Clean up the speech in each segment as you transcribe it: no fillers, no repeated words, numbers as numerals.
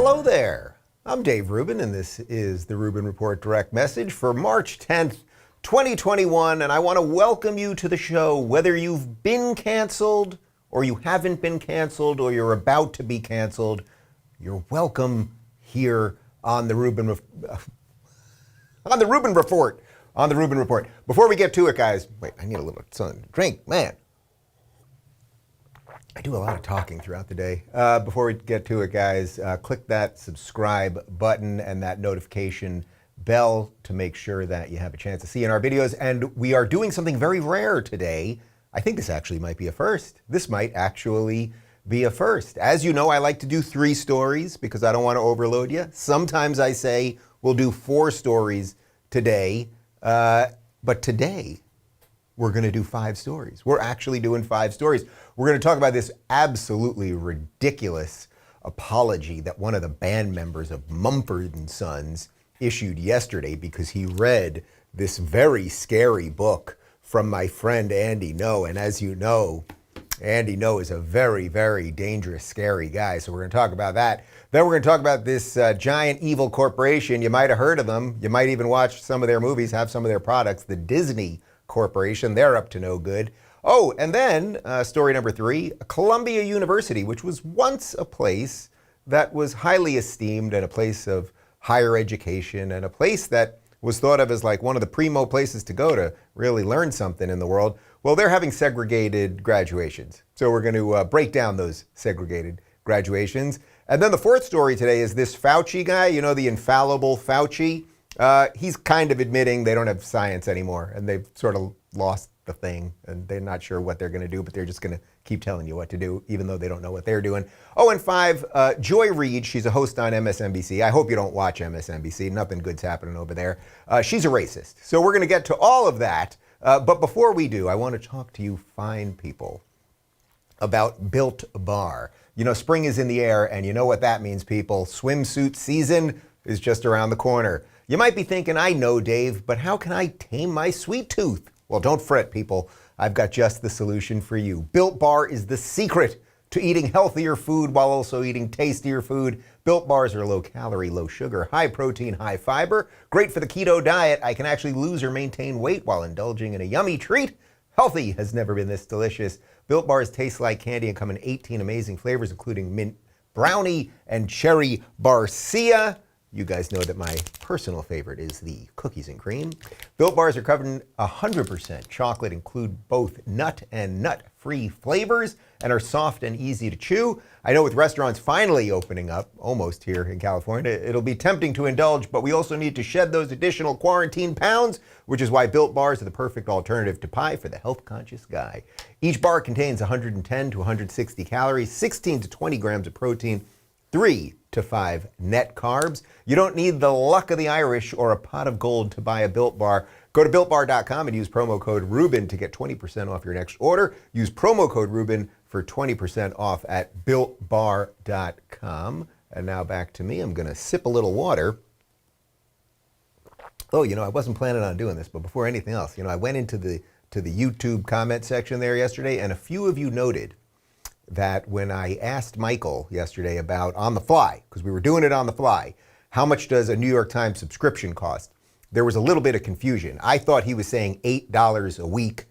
hello there. I'm Dave Rubin, and this is the Rubin Report Direct Message for March 10th, 2021, and I want to welcome you to the show, whether you've been canceled or you haven't been canceled or you're about to be canceled. You're welcome here on the Rubin Report. Before we get to it, guys, wait, I need a little something to drink, man. I do a lot of talking throughout the day. Before we get to it, guys, click that subscribe button and that notification bell to make sure that you have a chance to see in our videos. And we are doing something very rare today. I think this actually might be a first. This might actually be a first. As you know, I like to do 3 stories because I don't want to overload you. Sometimes I say we'll do 4 stories today, but today we're going to do 5 stories. We're actually doing 5 stories. We're going to talk about this absolutely ridiculous apology that one of the band members of Mumford and Sons issued yesterday because he read this very scary book from my friend Andy Ngo. And as you know, Andy Ngo is a very, very dangerous, scary guy. So we're going to talk about that. Then we're going to talk about this giant evil corporation. You might have heard of them. You might even watch some of their movies, have some of their products. The Disney Corporation, they're up to no good. Oh, and then story number 3, Columbia University, which was once a place that was highly esteemed and a place of higher education and a place that was thought of as like one of the primo places to go to really learn something in the world. Well, they're having segregated graduations. So we're going to break down those segregated graduations. And then the 4th story today is this Fauci guy, you know, the infallible Fauci. He's kind of admitting they don't have science anymore and they've sort of lost the thing and they're not sure what they're going to do, but they're just going to keep telling you what to do, even though they don't know what they're doing. Oh, and 5, Joy Reid, she's a host on MSNBC. I hope you don't watch MSNBC. Nothing good's happening over there. She's a racist. So we're going to get to all of that. But before we do, I want to talk to you fine people about Built Bar. You know, spring is in the air and you know what that means, people. Swimsuit season is just around the corner. You might be thinking, I know, Dave, but how can I tame my sweet tooth? Well, don't fret, people. I've got just the solution for you. Built Bar is the secret to eating healthier food while also eating tastier food. Built Bars are low calorie, low sugar, high protein, high fiber. Great for the keto diet. I can actually lose or maintain weight while indulging in a yummy treat. Healthy has never been this delicious. Built Bars taste like candy and come in 18 amazing flavors, including mint brownie and cherry barcia. You guys know that my personal favorite is the cookies and cream. Built Bars are covered in 100% chocolate, include both nut and nut-free flavors, and are soft and easy to chew. I know with restaurants finally opening up, almost here in California, it'll be tempting to indulge, but we also need to shed those additional quarantine pounds, which is why Built Bars are the perfect alternative to pie for the health-conscious guy. Each bar contains 110 to 160 calories, 16 to 20 grams of protein, 3 to 5 net carbs. You don't need the luck of the Irish or a pot of gold to buy a Built Bar. Go to BuiltBar.com and use promo code Rubin to get 20% off your next order. Use promo code Rubin for 20% off at BuiltBar.com. And now back to me. I'm going to sip a little water. Oh, you know, I wasn't planning on doing this, but before anything else, you know, I went into the YouTube comment section there yesterday, and a few of you noted that when I asked Michael yesterday about on the fly, because we were doing it on the fly, how much does a New York Times subscription cost? There was a little bit of confusion. I thought he was saying $8 a week,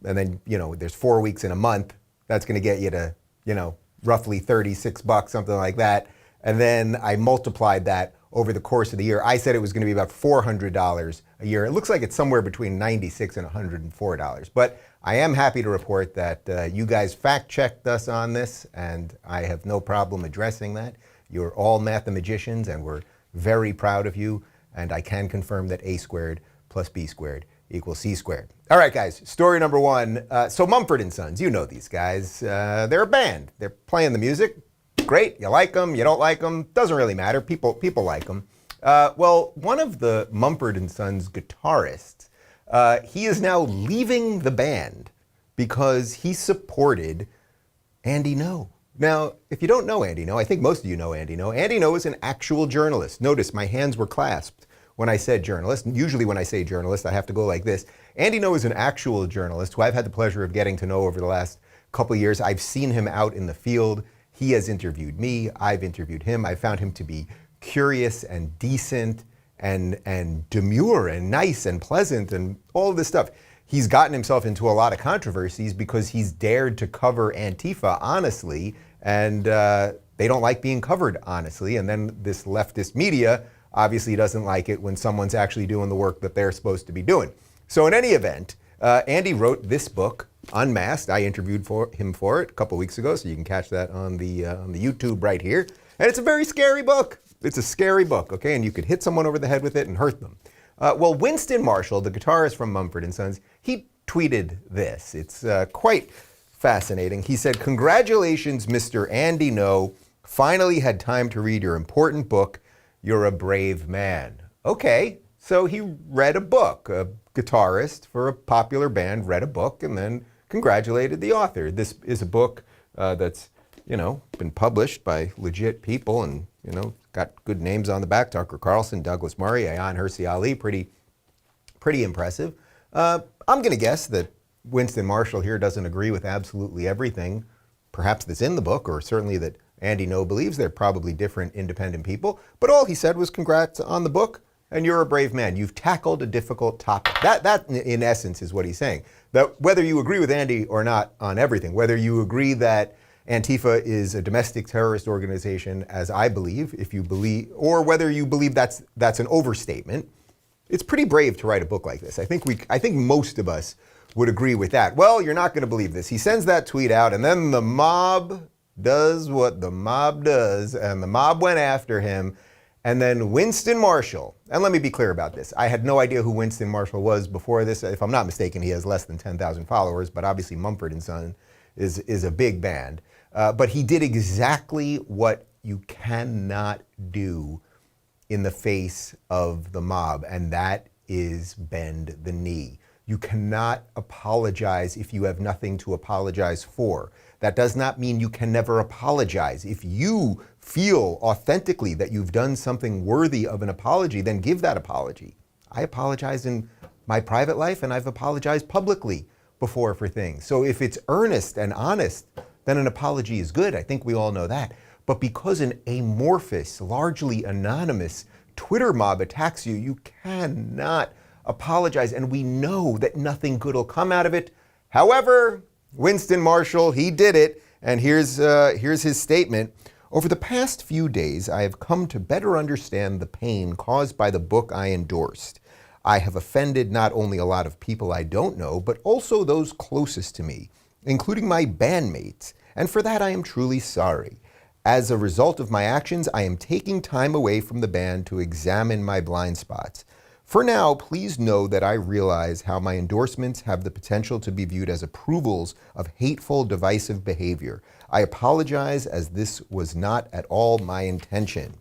and then, you know, there's 4 weeks in a month. That's going to get you to, you know, roughly $36, something like that. And then I multiplied that over the course of the year. I said it was going to be about $400 a year. It looks like it's somewhere between $96 and $104. But I am happy to report that you guys fact-checked us on this, and I have no problem addressing that. You're all mathematicians, and we're very proud of you. And I can confirm that A squared plus B squared equals C squared. All right, guys, story number 1. So Mumford and Sons, you know these guys. They're a band. They're playing the music. Great. You like them, you don't like them. Doesn't really matter. People like them. Well, one of the Mumford and Sons guitarists, he is now leaving the band because he supported Andy Ngo. Now, if you don't know Andy Ngo, I think most of you know Andy Ngo. Andy Ngo is an actual journalist. Notice my hands were clasped when I said journalist. And usually when I say journalist, I have to go like this. Andy Ngo is an actual journalist who I've had the pleasure of getting to know over the last couple of years. I've seen him out in the field. He has interviewed me. I've interviewed him. I found him to be curious and decent and demure and nice and pleasant and all this stuff. He's gotten himself into a lot of controversies because he's dared to cover Antifa honestly, and they don't like being covered honestly. And then this leftist media obviously doesn't like it when someone's actually doing the work that they're supposed to be doing. So in any event, Andy wrote this book, Unmasked. I interviewed him for it a couple weeks ago, so you can catch that on the YouTube right here. And it's a very scary book. It's a scary book, okay? And you could hit someone over the head with it and hurt them. Well, Winston Marshall, the guitarist from Mumford and Sons, he tweeted this. It's quite fascinating. He said, "Congratulations, Mr. Andy Ngo. Finally had time to read your important book. You're a brave man." Okay, so he read a book. A guitarist for a popular band read a book and then congratulated the author. This is a book that's, been published by legit people and, got good names on the back. Tucker Carlson, Douglas Murray, Ayaan Hirsi Ali, pretty impressive. I'm going to guess that Winston Marshall here doesn't agree with absolutely everything, perhaps that's in the book, or certainly that Andy Ngo believes. They're probably different independent people. But all he said was congrats on the book, and you're a brave man. You've tackled a difficult topic. That in essence is what he's saying. That whether you agree with Andy or not on everything, whether you agree that Antifa is a domestic terrorist organization, as I believe, if you believe, or whether you believe that's an overstatement, it's pretty brave to write a book like this. I think most of us would agree with that. Well, you're not going to believe this. He sends that tweet out, and then the mob does what the mob does, and the mob went after him. And then Winston Marshall, and let me be clear about this. I had no idea who Winston Marshall was before this. If I'm not mistaken, he has less than 10,000 followers, but obviously Mumford and Sons is a big band. But he did exactly what you cannot do in the face of the mob, and that is bend the knee. You cannot apologize if you have nothing to apologize for. That does not mean you can never apologize. If you feel authentically that you've done something worthy of an apology, then give that apology. I apologize in my private life, and I've apologized publicly before for things. So if it's earnest and honest, then an apology is good. I think we all know that. But because an amorphous, largely anonymous Twitter mob attacks you, you cannot apologize. And we know that nothing good will come out of it. However, Winston Marshall, he did it. And here's his statement. "Over the past few days, I have come to better understand the pain caused by the book I endorsed. I have offended not only a lot of people I don't know, but also those closest to me, including my bandmates, and for that I am truly sorry. As a result of my actions, I am taking time away from the band to examine my blind spots. For now, please know that I realize how my endorsements have the potential to be viewed as approvals of hateful, divisive behavior. I apologize, as this was not at all my intention."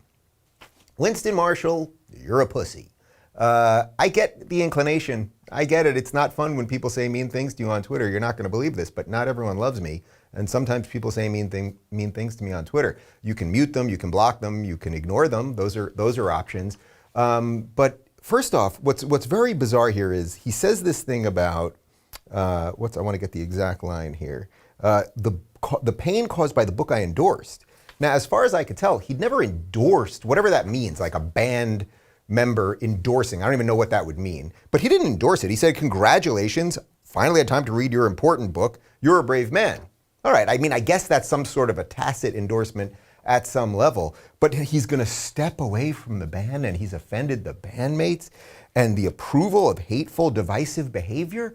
Winston Marshall, you're a pussy. I get the inclination. I get it. It's not fun when people say mean things to you on Twitter. You're not going to believe this, but not everyone loves me. And sometimes people say mean things to me on Twitter. You can mute them, you can block them, you can ignore them. Those are options. But first off, what's very bizarre here is he says this thing about I want to get the exact line here. The pain caused by the book I endorsed. Now, as far as I could tell, he'd never endorsed whatever that means, like a band member endorsing. I don't even know what that would mean. But he didn't endorse it. He said, "Congratulations, finally had time to read your important book. You're a brave man." All right, I mean, I guess that's some sort of a tacit endorsement at some level. But he's going to step away from the band and he's offended the bandmates and the approval of hateful, divisive behavior?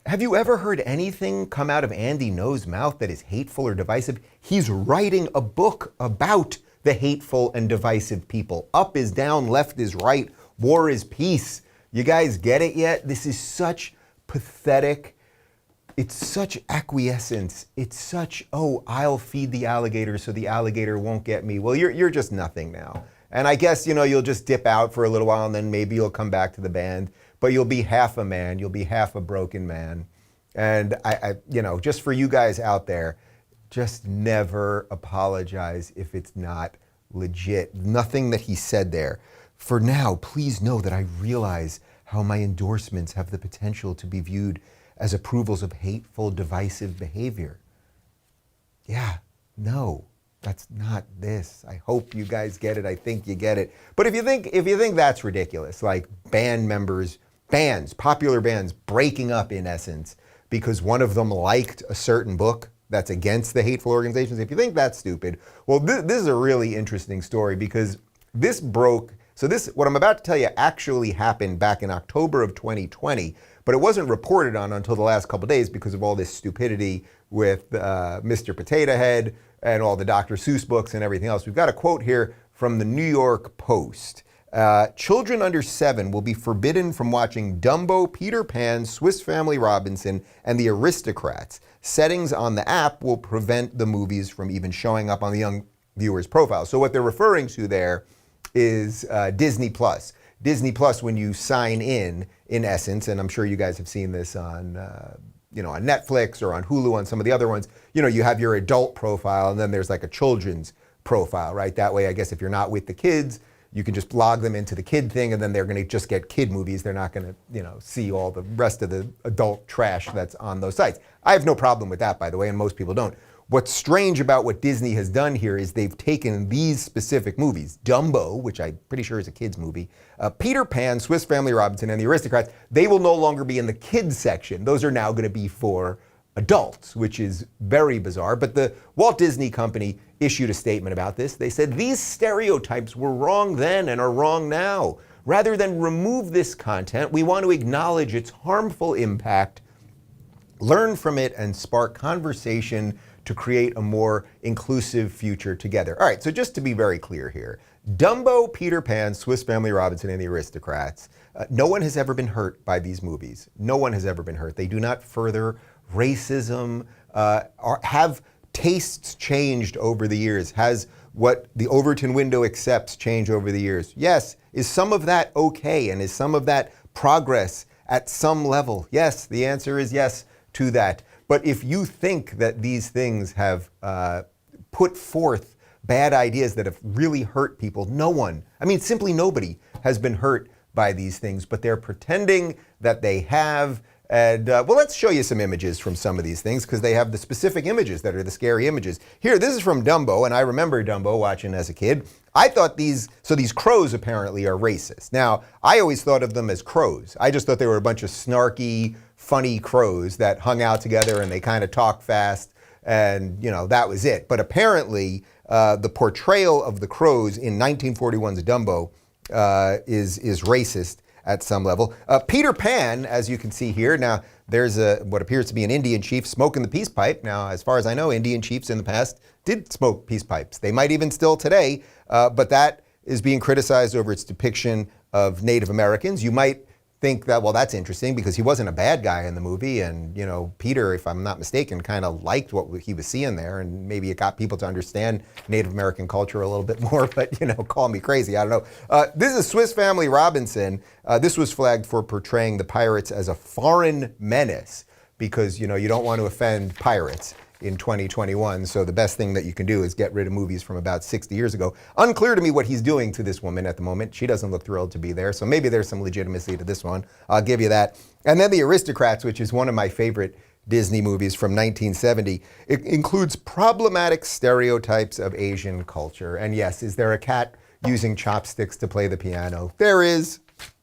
Have you ever heard anything come out of Andy Ngo's mouth that is hateful or divisive? He's writing a book about the hateful and divisive people. Up is down, left is right, war is peace. You guys get it yet? This is such pathetic. It's such acquiescence. It's such, oh, I'll feed the alligator so the alligator won't get me. Well, you're just nothing now. And I guess, you'll just dip out for a little while and then maybe you'll come back to the band. But you'll be half a man. You'll be half a broken man. And I just for you guys out there, just never apologize if it's not legit. Nothing that he said there. For now, please know that I realize how my endorsements have the potential to be viewed as approvals of hateful, divisive behavior. Yeah, No, that's not this. I hope you guys get it. I think you get it. But if you think that's ridiculous, like popular bands breaking up in essence because one of them liked a certain book that's against the hateful organizations, if you think that's stupid, well, this is a really interesting story because this broke. So what I'm about to tell you actually happened back in October of 2020, but it wasn't reported on until the last couple of days because of all this stupidity with Mr. Potato Head and all the Dr. Seuss books and everything else. We've got a quote here from the New York Post. Children under 7 will be forbidden from watching Dumbo, Peter Pan, Swiss Family Robinson, and the Aristocrats. Settings on the app will prevent the movies from even showing up on the young viewer's profile. So what they're referring to there is Disney Plus. Disney Plus, when you sign in essence, and I'm sure you guys have seen this on on Netflix or on Hulu, on some of the other ones, you have your adult profile and then there's like a children's profile, right? That way, I guess if you're not with the kids, you can just log them into the kid thing and then they're gonna just get kid movies. They're not gonna, see all the rest of the adult trash that's on those sites. I have no problem with that, by the way, and most people don't. What's strange about what Disney has done here is they've taken these specific movies, Dumbo, which I'm pretty sure is a kid's movie, Peter Pan, Swiss Family Robinson, and the Aristocrats. They will no longer be in the kids section. Those are now going to be for adults, which is very bizarre. But the Walt Disney Company issued a statement about this. They said these stereotypes were wrong then and are wrong now. Rather than remove this content, we want to acknowledge its harmful impact, learn from it, and spark conversation to create a more inclusive future together. All right, so just to be very clear here, Dumbo, Peter Pan, Swiss Family Robinson, and the Aristocrats, no one has ever been hurt by these movies. No one has ever been hurt. They do not further racism, or have tastes changed over the years? Has what the Overton window accepts changed over the years? Yes. Is some of that okay? And is some of that progress at some level? Yes, the answer is yes to that. But if you think that these things have put forth bad ideas that have really hurt people, simply nobody has been hurt by these things, but they're pretending that they have. And let's show you some images from some of these things because they have the specific images that are the scary images. Here, this is from Dumbo, and I remember Dumbo watching as a kid. I thought these crows apparently are racist. Now, I always thought of them as crows. I just thought they were a bunch of snarky, funny crows that hung out together and they kind of talk fast and, that was it. But apparently, the portrayal of the crows in 1941's Dumbo is racist at some level. Peter Pan, as you can see here, now there's what appears to be an Indian chief smoking the peace pipe. Now, as far as I know, Indian chiefs in the past did smoke peace pipes. They might even still today, but that is being criticized over its depiction of Native Americans. You might think that, well, that's interesting because he wasn't a bad guy in the movie, and Peter, if I'm not mistaken, kind of liked what he was seeing there, and maybe it got people to understand Native American culture a little bit more, but call me crazy, I don't know. This is Swiss Family Robinson. This was flagged for portraying the pirates as a foreign menace because you don't want to offend pirates in 2021, so the best thing that you can do is get rid of movies from about 60 years ago. Unclear to me what he's doing to this woman at the moment. She doesn't look thrilled to be there, so maybe there's some legitimacy to this one. I'll give you that. And then The Aristocrats, which is one of my favorite Disney movies from 1970. It includes problematic stereotypes of Asian culture. And yes, is there a cat using chopsticks to play the piano? There is.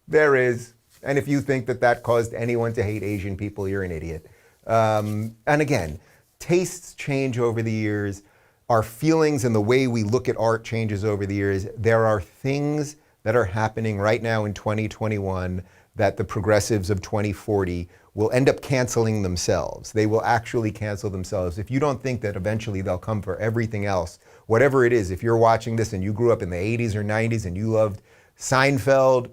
There is. And if you think that that caused anyone to hate Asian people, you're an idiot. And again, tastes change over the years. Our feelings and the way we look at art changes over the years. There are things that are happening right now in 2021 that the progressives of 2040 will end up canceling themselves. They will actually cancel themselves. If you don't think that eventually they'll come for everything else, whatever it is, if you're watching this and you grew up in the 80s or 90s and you loved Seinfeld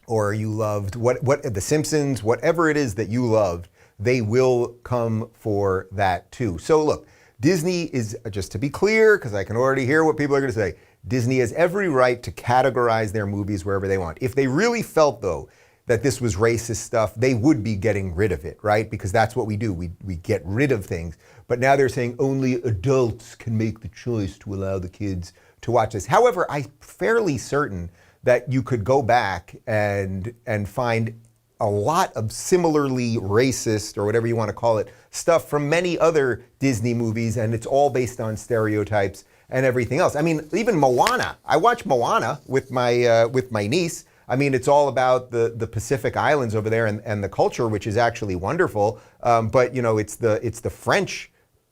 or you loved The Simpsons, whatever it is that you loved, they will come for that too. So look, Disney is, just to be clear, because I can already hear what people are going to say, Disney has every right to categorize their movies wherever they want. If they really felt, though, that this was racist stuff, they would be getting rid of it, right? Because that's what we do. We get rid of things. But now they're saying only adults can make the choice to allow the kids to watch this. However, I'm fairly certain that you could go back and find a lot of similarly racist, or whatever you want to call it, stuff from many other Disney movies, and it's all based on stereotypes and everything else. I mean, even Moana. I watched Moana with my niece. I mean, it's all about the Pacific Islands over there and the culture, which is actually wonderful. But you know, it's the French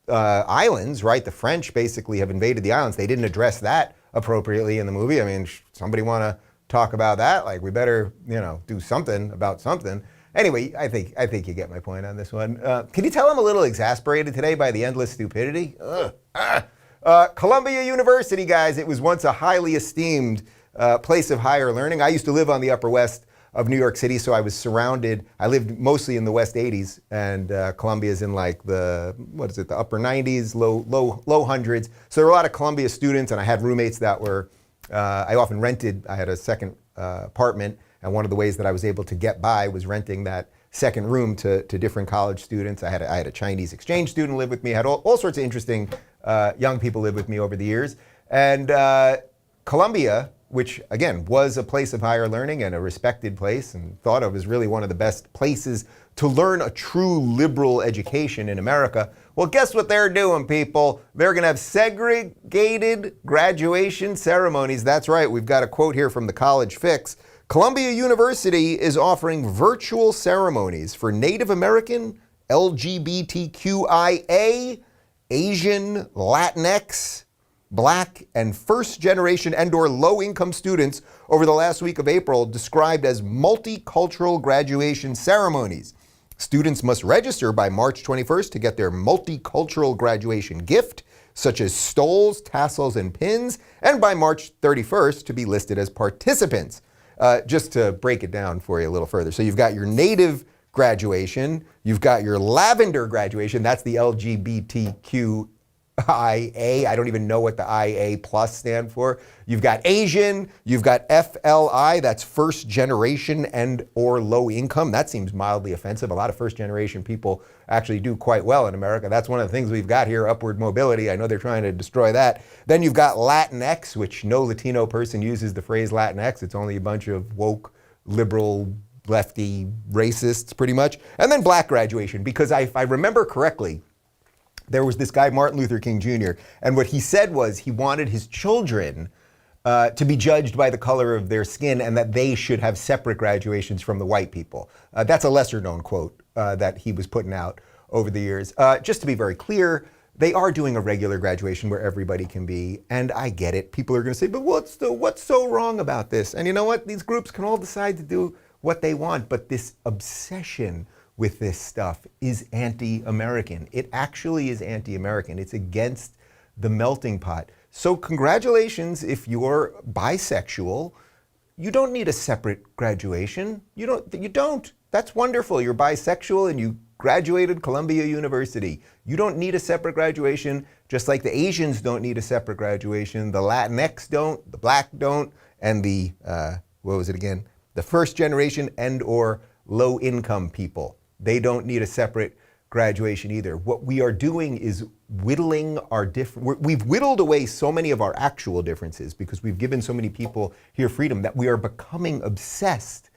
islands, right? The French basically have invaded the islands. They didn't address that appropriately in the movie. I mean, somebody want to talk about that? Like, we better, you know, do something about something. Anyway, I think you get my point on this one. Can you tell I'm a little exasperated today by the endless stupidity? Columbia University, guys. It was once a highly esteemed place of higher learning. I used to live on the Upper West of New York City, so I was surrounded. I lived mostly in the West 80s, and Columbia's in like the upper 90s, low hundreds. So there were a lot of Columbia students, and I had roommates that were, I often rented. I had a second apartment, and one of the ways that I was able to get by was renting that second room to different college students. I had a Chinese exchange student live with me. I had all sorts of interesting young people live with me over the years. And Columbia, which again was a place of higher learning and a respected place and thought of as really one of the best places to learn a true liberal education in America. Well, guess what they're doing, people? They're gonna have segregated graduation ceremonies. That's right, we've got a quote here from the College Fix. Columbia University is offering virtual ceremonies for Native American, LGBTQIA, Asian, Latinx, Black, and first-generation and/or low-income students over the last week of April, described as multicultural graduation ceremonies. Students must register by March 21st to get their multicultural graduation gift, such as stoles, tassels, and pins, and by March 31st to be listed as participants. Just to break it down for you a little further. So you've got your native graduation, you've got your lavender graduation, that's the LGBTQIA. I don't even know what the IA plus stand for. You've got Asian, you've got FLI, that's first generation and or low income. That seems mildly offensive. A lot of first generation people actually do quite well in America. That's one of the things we've got here, upward mobility. I know they're trying to destroy that. Then you've got Latinx, which no Latino person uses the phrase Latinx. It's only a bunch of woke, liberal, lefty racists pretty much. And then Black graduation, because if I remember correctly, there was this guy, Martin Luther King Jr., and what he said was he wanted his children to be judged by the color of their skin and that they should have separate graduations from the white people. That's a lesser known quote that he was putting out over the years. Just to be very clear, they are doing a regular graduation where everybody can be, and I get it. People are gonna say, but what's so wrong about this? And you know what? These groups can all decide to do what they want, but this obsession with this stuff is anti-American. It actually is anti-American. It's against the melting pot. So congratulations if you're bisexual. You don't need a separate graduation. You don't. That's wonderful. You're bisexual and you graduated Columbia University. You don't need a separate graduation, just like the Asians don't need a separate graduation, the Latinx don't, the Black don't, and the, the first generation and or low income people. They don't need a separate graduation either. What we are doing is whittling our we've whittled away so many of our actual differences because we've given so many people here freedom that we are becoming obsessed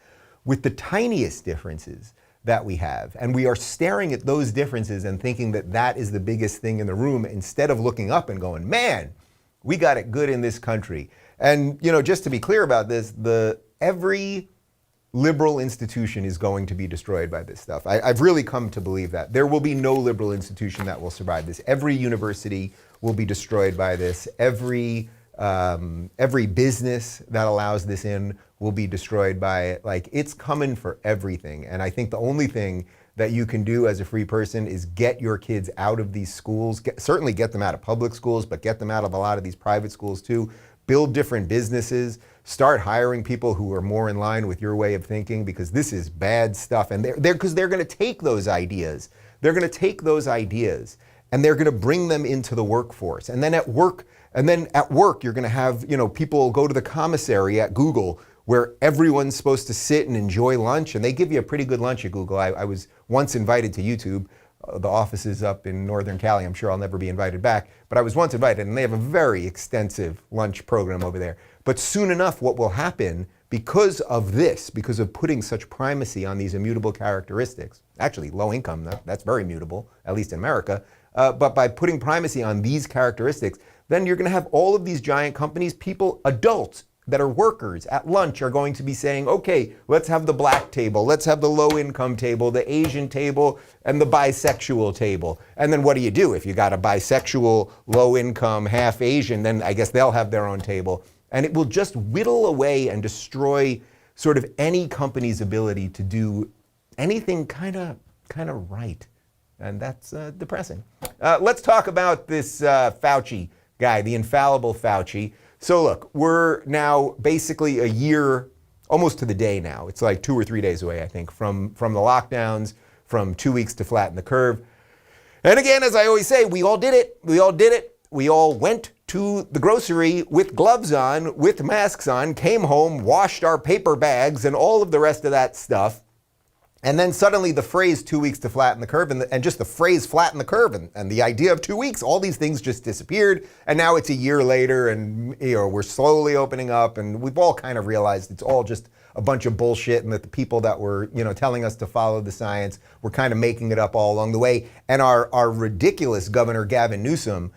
with the tiniest differences that we have. And we are staring at those differences and thinking that that is the biggest thing in the room instead of looking up and going, man, we got it good in this country. And you know, just to be clear about this, every liberal institution is going to be destroyed by this stuff. I've really come to believe that. There will be no liberal institution that will survive this. Every university will be destroyed by this. Every business that allows this in will be destroyed by it. Like, it's coming for everything. And I think the only thing that you can do as a free person is get your kids out of these schools, certainly get them out of public schools, but get them out of a lot of these private schools too. Build different businesses, start hiring people who are more in line with your way of thinking, because this is bad stuff. And they're going to take those ideas. They're going to take those ideas and they're going to bring them into the workforce. And then at work, you're going to have, you know, people go to the commissary at Google where everyone's supposed to sit and enjoy lunch, and they give you a pretty good lunch at Google. I was once invited to YouTube. The office is up in Northern Cali. I'm sure I'll never be invited back, but I was once invited, and they have a very extensive lunch program over there. But soon enough, what will happen, because of this, because of putting such primacy on these immutable characteristics, actually low income, that's very mutable, at least in America, but by putting primacy on these characteristics, then you're going to have all of these giant companies, people, adults that are workers at lunch are going to be saying, okay, let's have the black table, let's have the low income table, the Asian table, and the bisexual table. And then what do? If you got a bisexual, low income, half Asian, then I guess they'll have their own table. And it will just whittle away and destroy sort of any company's ability to do anything kind of right. And that's depressing. Let's talk about this Fauci guy, the infallible Fauci. So look, we're now basically a year, almost to the day now. It's like 2 or 3 days away, I think, from the lockdowns, from 2 weeks to flatten the curve. And again, as I always say, we all did it. We all did it. We all went to the grocery with gloves on, with masks on, came home, washed our paper bags and all of the rest of that stuff. And then suddenly the phrase 2 weeks to flatten the curve and just the phrase flatten the curve and the idea of 2 weeks, all these things just disappeared. And now it's a year later and we're slowly opening up and we've all kind of realized it's all just a bunch of bullshit and that the people that were telling us to follow the science were kind of making it up all along the way. And our ridiculous Governor Gavin Newsom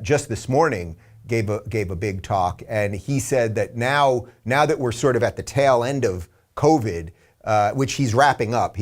just this morning gave a big talk, and he said that now that we're sort of at the tail end of COVID, which he's wrapping up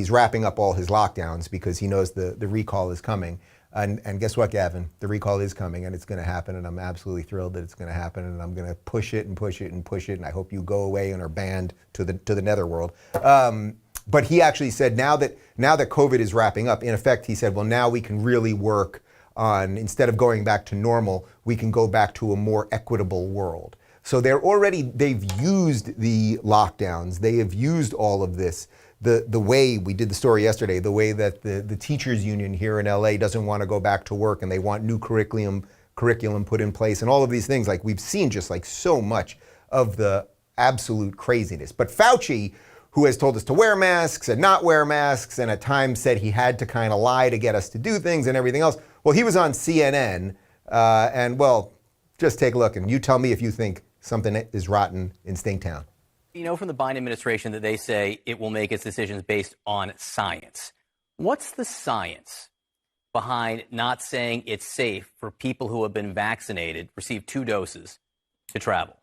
all his lockdowns because he knows the recall is coming. And guess what, Gavin? The recall is coming and it's going to happen, and I'm absolutely thrilled that it's going to happen, and I'm going to push it and push it and push it, and I hope you go away and are banned to the netherworld. But he actually said now that COVID is wrapping up, in effect, he said, well, now we can really work on, instead of going back to normal, we can go back to a more equitable world. So they've used the lockdowns, they have used all of this, the way, we did the story yesterday, the way that the teachers union here in LA doesn't want to go back to work and they want new curriculum put in place and all of these things. Like, we've seen just like so much of the absolute craziness. But Fauci, who has told us to wear masks and not wear masks, and at times said he had to kind of lie to get us to do things and everything else. Well, he was on CNN, and well, just take a look and you tell me if you think something is rotten in Stinktown. You know from the Biden administration that they say it will make its decisions based on science. What's the science behind not saying it's safe for people who have been vaccinated, received 2 doses, to travel?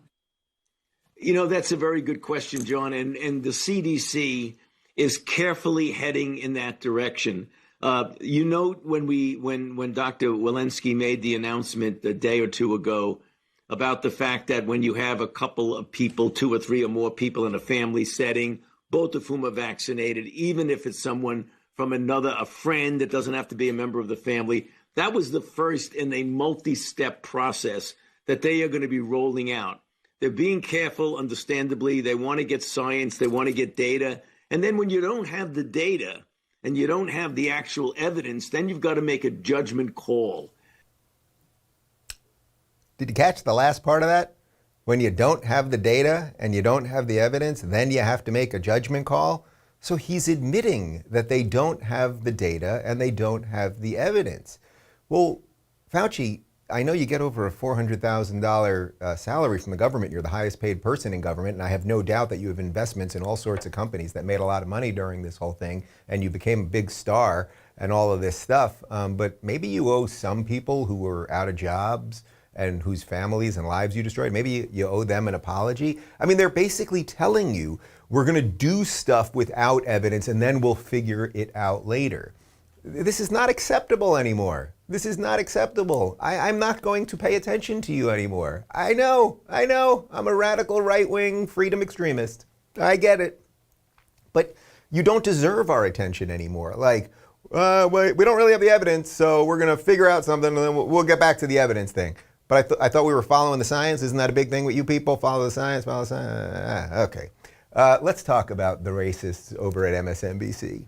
That's a very good question, John, and the CDC is carefully heading in that direction. When Dr. Walensky made the announcement a day or two ago about the fact that when you have a couple of people, 2 or 3 or more people in a family setting, both of whom are vaccinated, even if it's someone from a friend that doesn't have to be a member of the family, that was the first in a multi-step process that they are going to be rolling out. They're being careful, understandably. They want to get science. They want to get data. And then when you don't have the data and you don't have the actual evidence, then you've got to make a judgment call. Did you catch the last part of that? When you don't have the data and you don't have the evidence, then you have to make a judgment call. So he's admitting that they don't have the data and they don't have the evidence. Well, Fauci, I know you get over a $400,000 salary from the government. You're the highest paid person in government, and I have no doubt that you have investments in all sorts of companies that made a lot of money during this whole thing, and you became a big star and all of this stuff. But maybe you owe some people who were out of jobs and whose families and lives you destroyed, maybe you owe them an apology. I mean, they're basically telling you, we're going to do stuff without evidence and then we'll figure it out later. This is not acceptable anymore. This is not acceptable. I'm not going to pay attention to you anymore. I know. I'm a radical right-wing freedom extremist. I get it. But you don't deserve our attention anymore. Like, wait, we don't really have the evidence, so we're going to figure out something and then we'll get back to the evidence thing. But I thought we were following the science. Isn't that a big thing with you people? Follow the science, follow the science. Okay. Let's talk about the racists over at MSNBC.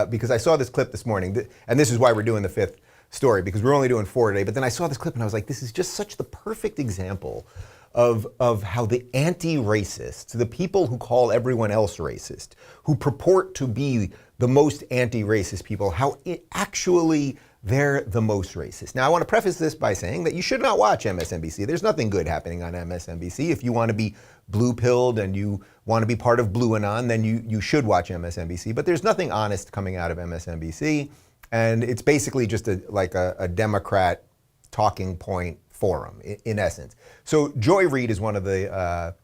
Because I saw this clip this morning, and this is why we're doing the 5th story, because we're only doing 4 today. But then I saw this clip and I was like, this is just such the perfect example of how the anti-racists, the people who call everyone else racist, who purport to be the most anti-racist people, how actually they're the most racist. Now, I want to preface this by saying that you should not watch MSNBC. There's nothing good happening on MSNBC. If you want to be blue-pilled and you want to be part of Blue Anon, then you should watch MSNBC. But there's nothing honest coming out of MSNBC, and it's basically just a Democrat talking point forum, in essence. So Joy Reid is one of the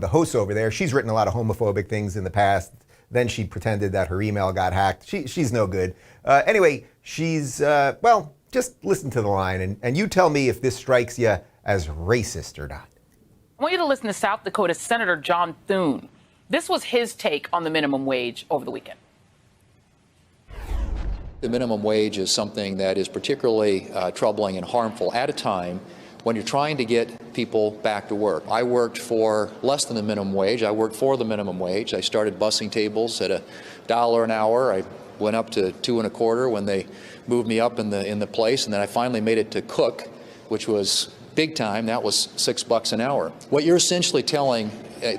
hosts over there. She's written a lot of homophobic things in the past. Then she pretended that her email got hacked. She's no good. Anyway, she's, just listen to the line and you tell me if this strikes you as racist or not. I want you to listen to South Dakota Senator John Thune. This was his take on the minimum wage over the weekend. The minimum wage is something that is particularly troubling and harmful at a time when you're trying to get people back to work. I worked for less than the minimum wage. I worked for the minimum wage. I started bussing tables at $1 an hour. I went up to $2.25 when they moved me up in the place, and then I finally made it to cook, which was big time. That was $6 an hour. What you're essentially telling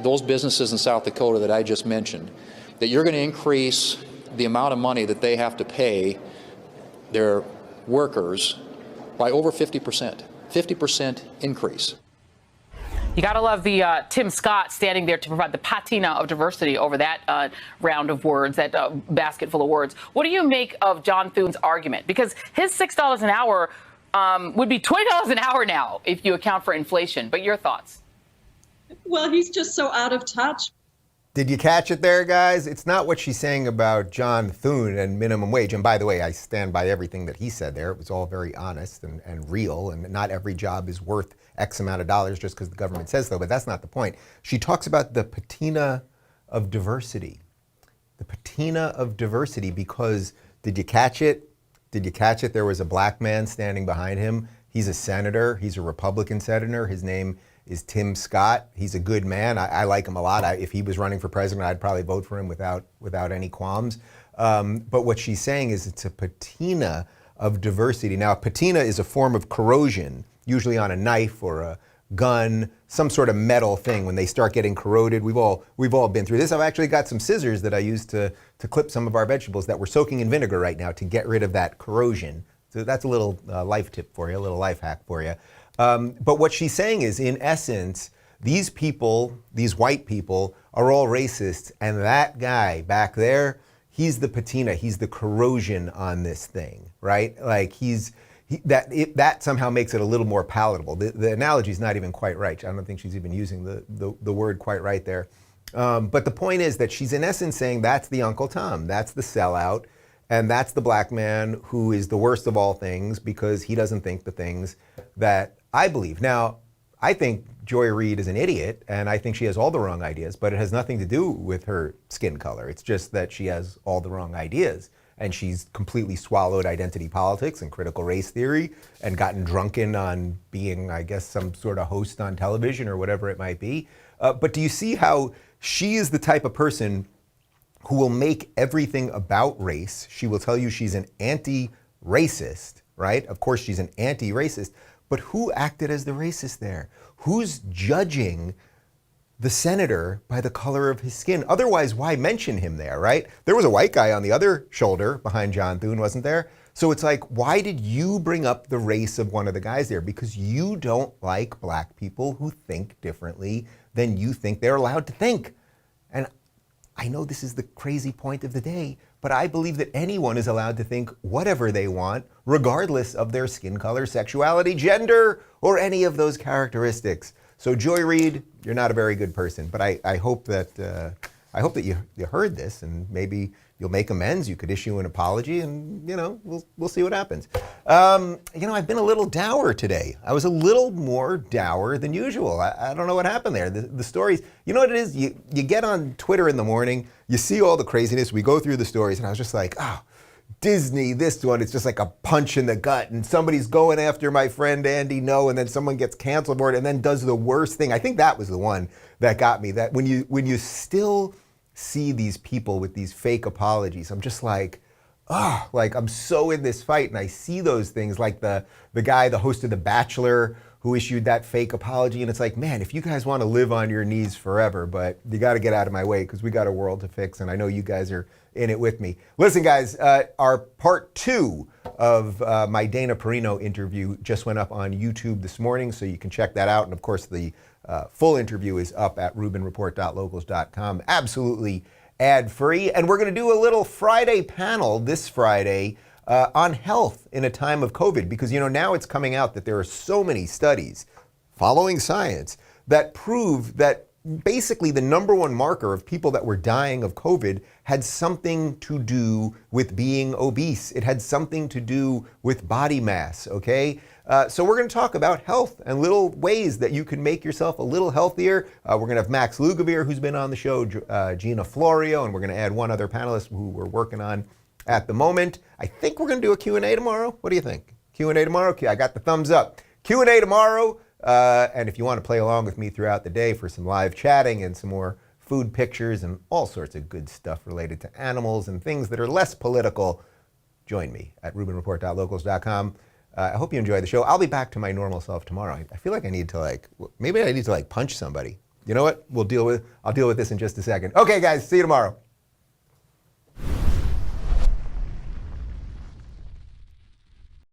those businesses in South Dakota that I just mentioned, that you're going to increase the amount of money that they have to pay their workers by over 50%. 50% increase. You got to love the Tim Scott standing there to provide the patina of diversity over that round of words, that basket full of words. What do you make of John Thune's argument? Because his $6 an hour would be $20 an hour now if you account for inflation. But your thoughts? Well, he's just so out of touch. Did you catch it there, guys? It's not what she's saying about John Thune and minimum wage. And by the way, I stand by everything that he said there. It was all very honest and real. And not every job is worth X amount of dollars just because the government says so. But that's not the point. She talks about the patina of diversity. The patina of diversity because, did you catch it? Did you catch it? There was a black man standing behind him. He's a senator. He's a Republican senator. His name is Tim Scott. He's a good man. I like him a lot. If he was running for president, I'd probably vote for him without any qualms. But what she's saying is it's a patina of diversity. Now, a patina is a form of corrosion, usually on a knife or a gun, some sort of metal thing. When they start getting corroded, we've all been through this. I've actually got some scissors that I used to clip some of our vegetables that we're soaking in vinegar right now to get rid of that corrosion. So that's a little life tip for you, a little life hack for you. But what she's saying is, in essence, these people, these white people, are all racists, and that guy back there, he's the patina, he's the corrosion on this thing, right? Like that somehow makes it a little more palatable. The analogy is not even quite right. I don't think she's even using the word quite right there. But the point is that she's in essence saying that's the Uncle Tom, that's the sellout, and that's the black man who is the worst of all things because he doesn't think the things that I believe. Now, I think Joy Reid is an idiot, and I think she has all the wrong ideas, but it has nothing to do with her skin color. It's just that she has all the wrong ideas, and she's completely swallowed identity politics and critical race theory and gotten drunken on being, I guess, some sort of host on television or whatever it might be. But do you see how she is the type of person who will make everything about race? She will tell you she's an anti-racist, right? Of course, she's an anti-racist. But who acted as the racist there? Who's judging the senator by the color of his skin? Otherwise, why mention him there, right? There was a white guy on the other shoulder behind John Thune, wasn't there? So it's like, why did you bring up the race of one of the guys there? Because you don't like black people who think differently than you think they're allowed to think. And I know this is the crazy point of the day, but I believe that anyone is allowed to think whatever they want, regardless of their skin color, sexuality, gender, or any of those characteristics. So Joy Reid, you're not a very good person, but I hope that you heard this and maybe you'll make amends. You could issue an apology, and we'll see what happens. I've been a little dour today. I was a little more dour than usual. I don't know what happened there. The stories, you know what it is? You get on Twitter in the morning, you see all the craziness. We go through the stories, and I was just like, Disney, this one, it's just like a punch in the gut, and somebody's going after my friend Andy Ngo, and then someone gets canceled for it, and then does the worst thing. I think that was the one that got me. That when you still see these people with these fake apologies, I'm just like, I'm so in this fight, and I see those things like the guy, the host of The Bachelor, who issued that fake apology, and it's like, man, if you guys want to live on your knees forever, but you got to get out of my way because we got a world to fix, and I know you guys are in it with me. Listen, guys, our part 2 of my Dana Perino interview just went up on YouTube this morning, so you can check that out. And of course, the full interview is up at rubinreport.locals.com, absolutely ad-free. And we're going to do a little Friday panel this Friday on health in a time of COVID, because, you know, now it's coming out that there are so many studies following science that prove that basically the number one marker of people that were dying of COVID had something to do with being obese. It had something to do with body mass, okay? So we're going to talk about health and little ways that you can make yourself a little healthier. We're going to have Max Lugavere, who's been on the show, Gina Florio, and we're going to add one other panelist who we're working on at the moment. I think we're going to do a Q&A tomorrow. What do you think? Q&A tomorrow? Okay, I got the thumbs up. Q&A tomorrow. And if you want to play along with me throughout the day for some live chatting and some more food pictures and all sorts of good stuff related to animals and things that are less political, join me at rubinreport.locals.com. I hope you enjoy the show. I'll be back to my normal self tomorrow. I feel like I need to maybe I need to punch somebody. You know what? I'll deal with this in just a second. Okay, guys, see you tomorrow.